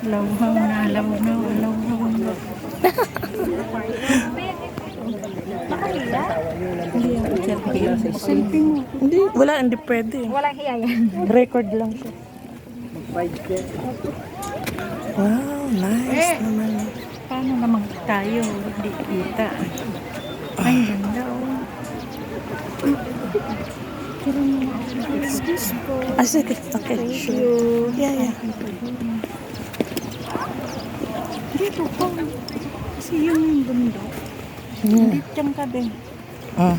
Lawhaw na, lawhaw, lawhaw na. Hindi ako selfie. Selfie mo. Hindi, wala, hindi pwede. Walang hiya yan. Record lang siya. Wow, nice naman. Paano naman tayo? Hindi kita. Ay, ganda oh. Excuse po. Ah, sige. Okay, sure. Yeah. Dito po. Kasi yung bundok. Dito siyang kabe. Ah.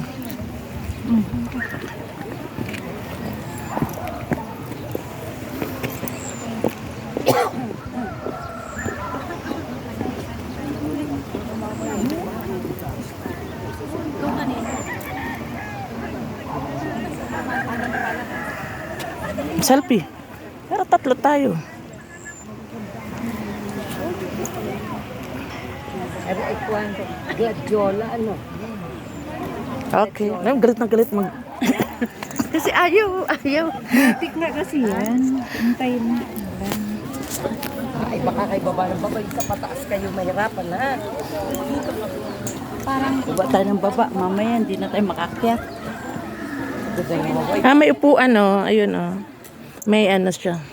Selfie. Pero tatlo tayo. Gladiola, ano? Okay. Ngayon, galit na galit mag... Kasi ayaw. Tik nga kasi yan. Hintayin na. Ay, baka kay baba ng baba, sa pataas kayo mahirapan, ha? Parang baba tayo ng baba. Mamaya hindi na tayo makakyat. Ah, may upuan, oh. Ayun, oh. May ano siya.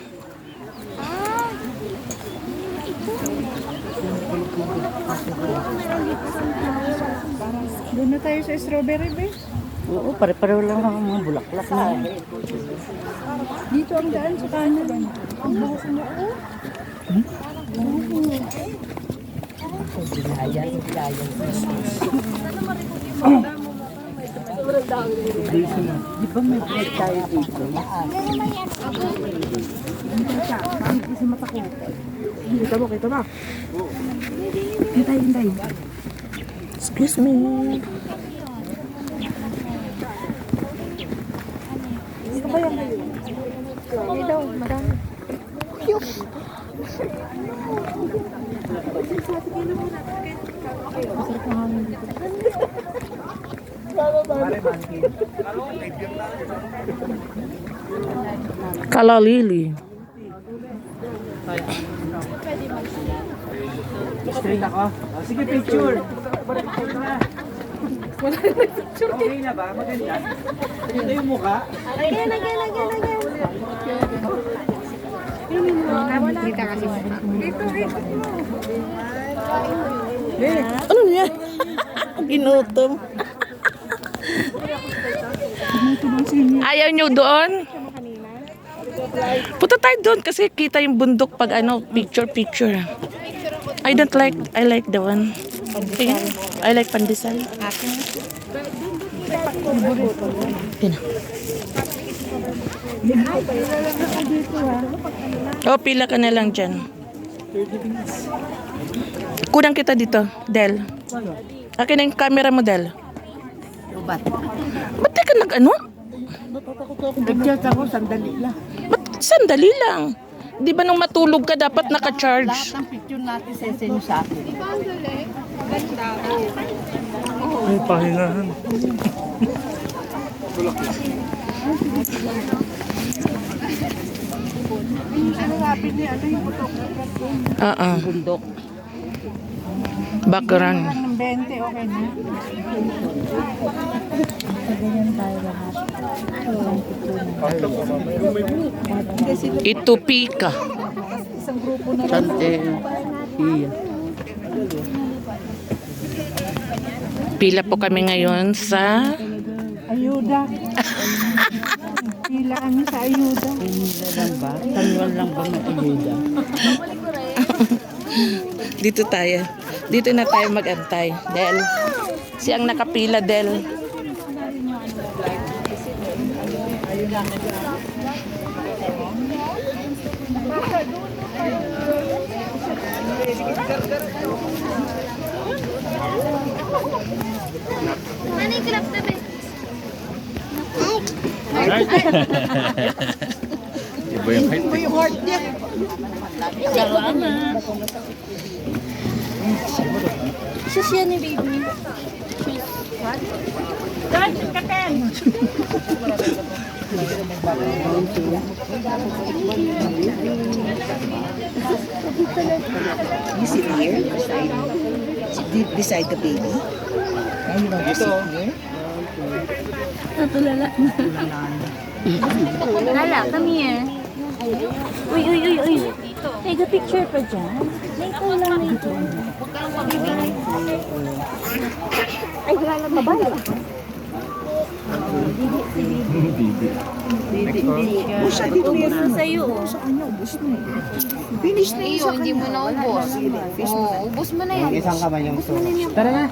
Doon na tayo sa strawberry ba? Oo, pare-pareho lang ang mga bulaklak na. Dito ang daan sa kanan. Ang bukas mo. Di ba may break tayo dito? Kita mo. Hintay. Excuse me. Dito ba yan? Hindi daw, marami. Kalalili. Straight ako. Sige, picture. Okay na ba? Maganda? Maganda yung mukha? Again. Kita kasi. Dito. Ano niya? Ginutom. Ayaw nyo doon? Punta tayo doon kasi kita yung bundok pag ano, picture. I like the one. Sige. I like pandesal. Yan. Oh, pila ka na lang dyan. Kudang kita dito, Del. Akin na yung camera mo, Del. Ba't? Ba't di ka nag-ano? Nag-chat ako, sandali lang. Ba't sandali lang? Di ba nung matulog ka dapat naka-charge? Lahat ng picture natin sa inyo sa akin. Ay, pahingahan. Bundok. Background. Ng 20, okay na. Ito pika. Sante. Iya. Pila po kami ngayon sa Ayuda. Pila kami sa ayuda. Ayuda lang ba? Tanwal lang ba ng ayuda? dito tayo. Dito na tayo mag-antay. Del. Siyang nakapila, Del. Iba yung height. Isa siya ni baby. Dad, kapen! You sit here beside the baby. Now you want to sit here. Lala, come here. Uy, uy, uy, uy. Take a picture pa dyan. Later lang, later. Ay, wala lang babae. Ubus siya dito yan. Sa'yo. Sa kanya, ubus na eh. Finish na yun sa Hindi mo kanya. na ubos. Oo, ubos mo na yan. Isang kamay yung so. Tara na.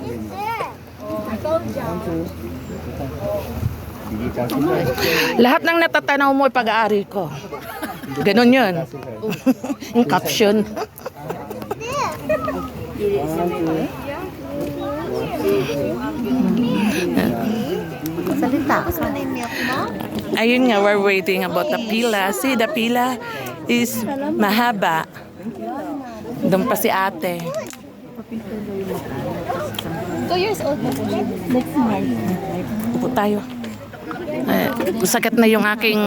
Lahat ng natatanaw mo ay pag-aari ko. Ganon yun. Yung caption. Salita. Tapos mo na yung milk mo? Ayun nga, we're waiting about the pila. See, the pila is mahaba. Doon pa si ate. 2 years old na po siya. Next month. Upo tayo. Sakit na yung aking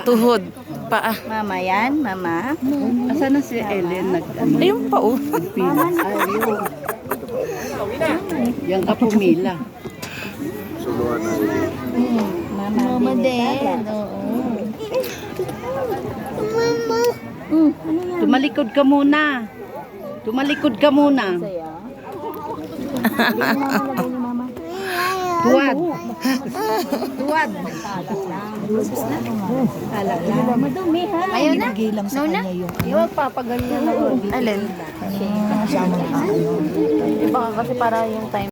tuhod. Paa. Mama yan, mama. Asan na si Ellen? Ayun pa oh. Yung kapumila. Mama din. Oo. Tumalikod ka muna. Tumalikod ka muna. Tuwad. Tuwad. Madumi ha. Ayaw na? No na? Iwag papaganyan na. Alin? Baka kasi para yung time.